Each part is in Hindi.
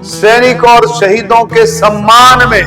सैनिकों और शहीदों के सम्मान में,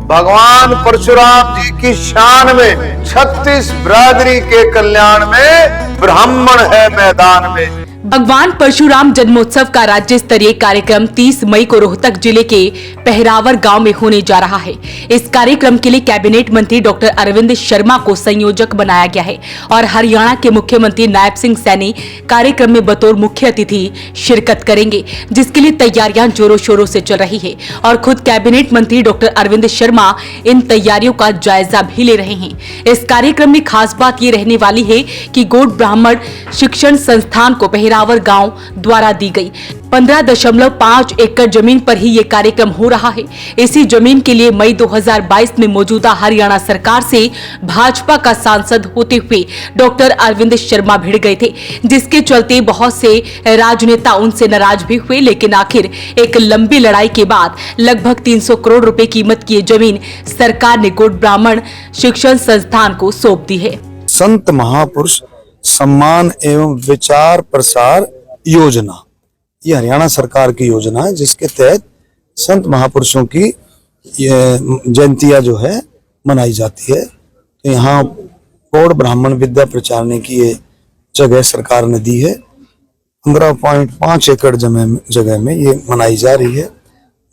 भगवान परशुराम जी की शान में, 36 बिरादरी के कल्याण में ब्राह्मण है मैदान में। भगवान परशुराम जन्मोत्सव का राज्य स्तरीय कार्यक्रम 30 मई को रोहतक जिले के पहरावर गांव में होने जा रहा है। इस कार्यक्रम के लिए कैबिनेट मंत्री डॉक्टर अरविंद शर्मा को संयोजक बनाया गया है और हरियाणा के मुख्यमंत्री नायब सिंह सैनी कार्यक्रम में बतौर मुख्य अतिथि शिरकत करेंगे, जिसके लिए तैयारियां जोरों शोरों से चल रही है और खुद कैबिनेट मंत्री डॉक्टर अरविंद शर्मा इन तैयारियों का जायजा भी ले रहे हैं। इस कार्यक्रम में खास बात ये रहने वाली है कि गौड़ ब्राह्मण शिक्षण संस्थान को पहरावर गांव द्वारा दी गई 15.5 एकड़ जमीन पर ही ये कार्यक्रम हो रहा है। इसी जमीन के लिए मई 2022 में मौजूदा हरियाणा सरकार से भाजपा का सांसद होते हुए डॉक्टर अरविंद शर्मा भिड़ गए थे, जिसके चलते बहुत से राजनेता उनसे नाराज भी हुए। लेकिन आखिर एक लंबी लड़ाई के बाद लगभग 300 करोड़ रुपए कीमत की जमीन सरकार ने गौड़ ब्राह्मण शिक्षण संस्थान को सौंप दी है। संत महापुरुष सम्मान एवं विचार प्रसार योजना, ये हरियाणा सरकार की योजना है, जिसके तहत संत महापुरुषों की जयंतियां जो है मनाई जाती है। तो यहाँ गौड़ ब्राह्मण विद्या प्रचारने की ये जगह सरकार ने दी है। 15.5 एकड़ जगह में ये मनाई जा रही है।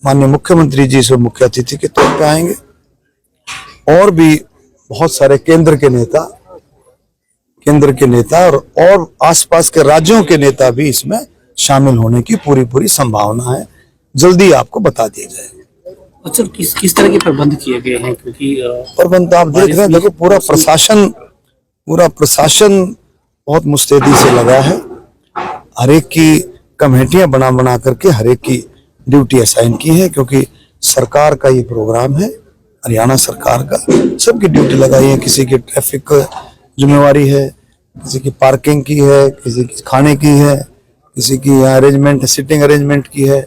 माननीय मुख्यमंत्री जी से मुख्य अतिथि के तौर पे आएंगे और भी बहुत सारे केंद्र के नेता और आसपास के राज्यों के नेता भी इसमें शामिल होने की पूरी संभावना है। जल्दी आपको बता दिया जाएगा। अच्छा, किस तरह के प्रबंध किए गए हैं? क्योंकि प्रबंध आप देख रहे हैं, देखो पूरा प्रशासन बहुत मुस्तैदी से लगा है। हर एक की कमेटियां बना करके हर एक की ड्यूटी असाइन की है, क्योंकि सरकार का ये प्रोग्राम है, हरियाणा सरकार का सबकी ड्यूटी लगाई है। किसी की ट्रैफिक जिम्मेवारी है, किसी की पार्किंग की है, किसी की खाने की है, किसी की अरेंजमेंट सिटिंग अरेंजमेंट की है,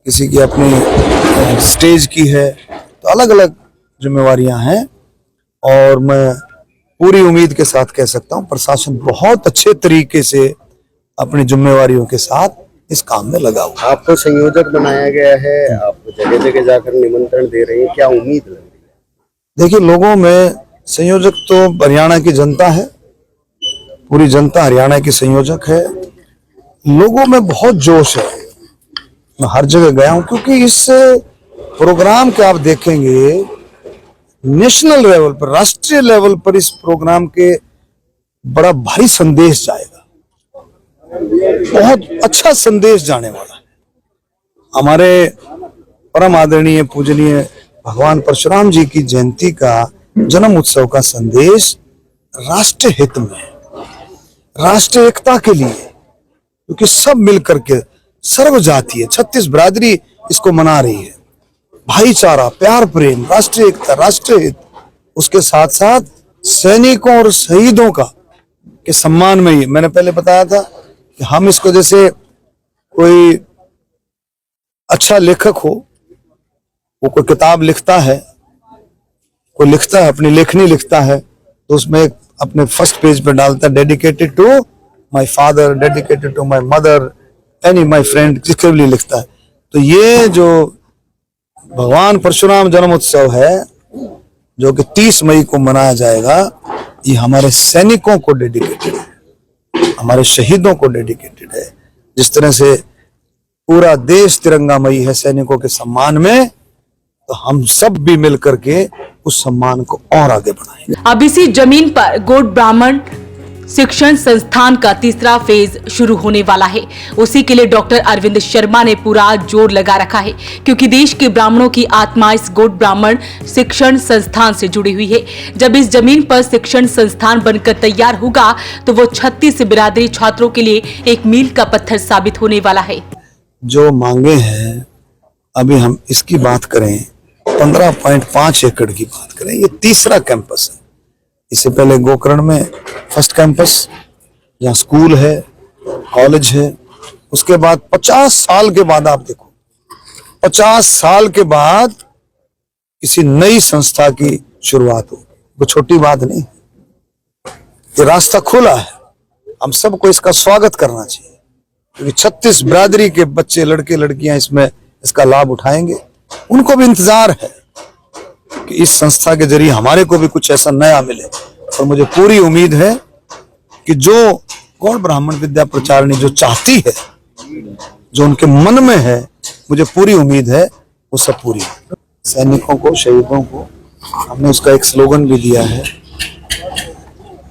किसी की अपनी स्टेज की है। तो अलग अलग जिम्मेवारियां हैं और मैं पूरी उम्मीद के साथ कह सकता हूं प्रशासन बहुत अच्छे तरीके से अपनी जिम्मेवारियों के साथ इस काम में लगा हुआ। आपको संयोजक बनाया गया है, आप जगह जगह जाकर निमंत्रण दे रहे हैं, क्या उम्मीद लग रही है? देखिए, लोगों में संयोजक तो हरियाणा की जनता है, पूरी जनता हरियाणा की संयोजक है। लोगों में बहुत जोश है। मैं हर जगह गया हूं, क्योंकि इस प्रोग्राम के आप देखेंगे नेशनल लेवल पर, राष्ट्रीय लेवल पर इस प्रोग्राम के बड़ा भारी संदेश जाएगा, बहुत अच्छा संदेश जाने वाला है। हमारे परम आदरणीय पूजनीय भगवान परशुराम जी की जयंती का जन्म उत्सव का संदेश राष्ट्र हित में, राष्ट्रीय एकता के लिए, क्योंकि सब मिलकर के सर्व जातीय 36 बिरादरी इसको मना रही है। भाईचारा, प्यार, प्रेम, राष्ट्रीय एकता, राष्ट्रीय हित, उसके साथ साथ सैनिकों और शहीदों का के सम्मान में ही मैंने पहले बताया था कि हम इसको, जैसे कोई अच्छा लेखक हो, वो कोई किताब लिखता है, कोई लिखता है, अपनी लेखनी लिखता है, तो उसमें अपने फर्स्ट पेज पे डालता है dedicated to my father, dedicated to my mother, any my friend, जिसके लिए लिखता है। तो ये जो भगवान परशुराम जन्म उत्सव है, जो कि 30 मई को मनाया जाएगा, ये हमारे सैनिकों को डेडिकेटेड है, हमारे शहीदों को डेडिकेटेड है। जिस तरह से पूरा देश तिरंगामयी है सैनिकों के सम्मान में, तो हम सब भी मिलकर के उस सम्मान को और आगे बढ़ाएंगे। अब इसी जमीन पर गौड़ ब्राह्मण शिक्षण संस्थान का तीसरा फेज शुरू होने वाला है। उसी के लिए डॉक्टर अरविंद शर्मा ने पूरा जोर लगा रखा है, क्योंकि देश के ब्राह्मणों की आत्मा इस गौड़ ब्राह्मण शिक्षण संस्थान से जुड़ी हुई है। जब इस जमीन पर शिक्षण संस्थान बनकर तैयार होगा, तो वो 36 बिरादरी छात्रों के लिए एक मील का पत्थर साबित होने वाला है। जो मांगे हैं, अभी हम इसकी बात करें, 15.5 एकड़ की बात करें, ये तीसरा कैंपस है। इससे पहले गोकर्ण में फर्स्ट कैंपस, जहाँ स्कूल है, कॉलेज है। उसके बाद 50 साल के बाद, आप देखो 50 साल के बाद किसी नई संस्था की शुरुआत हो, वो छोटी बात नहीं। ये रास्ता खुला है, हम सबको इसका स्वागत करना चाहिए, क्योंकि 36 बिरादरी के बच्चे, लड़के लड़कियां इसमें इसका लाभ उठाएंगे। उनको भी इंतजार है कि इस संस्था के जरिए हमारे को भी कुछ ऐसा नया मिले, और मुझे पूरी उम्मीद है कि जो गौड़ ब्राह्मण विद्या प्रचारिणी जो चाहती है, जो उनके मन में है, मुझे पूरी उम्मीद है वो सब पूरी है। सैनिकों को, शहीदों को हमने उसका एक स्लोगन भी दिया है,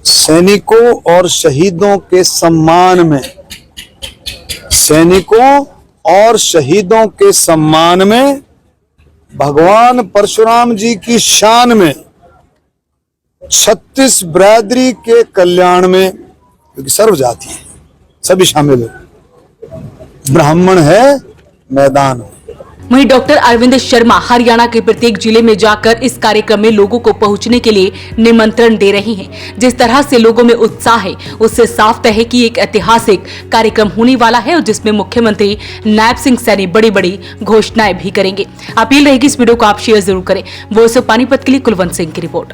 सैनिकों और शहीदों के सम्मान में, सैनिकों और शहीदों के सम्मान में, भगवान परशुराम जी की शान में, 36 बिरादरी के कल्याण में, क्योंकि सर्व जाति है, सभी शामिल हो, ब्राह्मण है मैदान है। वहीं डॉक्टर अरविंद शर्मा हरियाणा के प्रत्येक जिले में जाकर इस कार्यक्रम में लोगों को पहुंचने के लिए निमंत्रण दे रहे हैं। जिस तरह से लोगों में उत्साह है, उससे साफ तय है कि एक ऐतिहासिक कार्यक्रम होने वाला है और जिसमें मुख्यमंत्री नायब सिंह सैनी बड़ी बड़ी घोषणाएं भी करेंगे। अपील रहेगी इस वीडियो को आप शेयर जरूर करें। वॉइस ऑफ पानीपत के लिए कुलवंत सिंह की रिपोर्ट।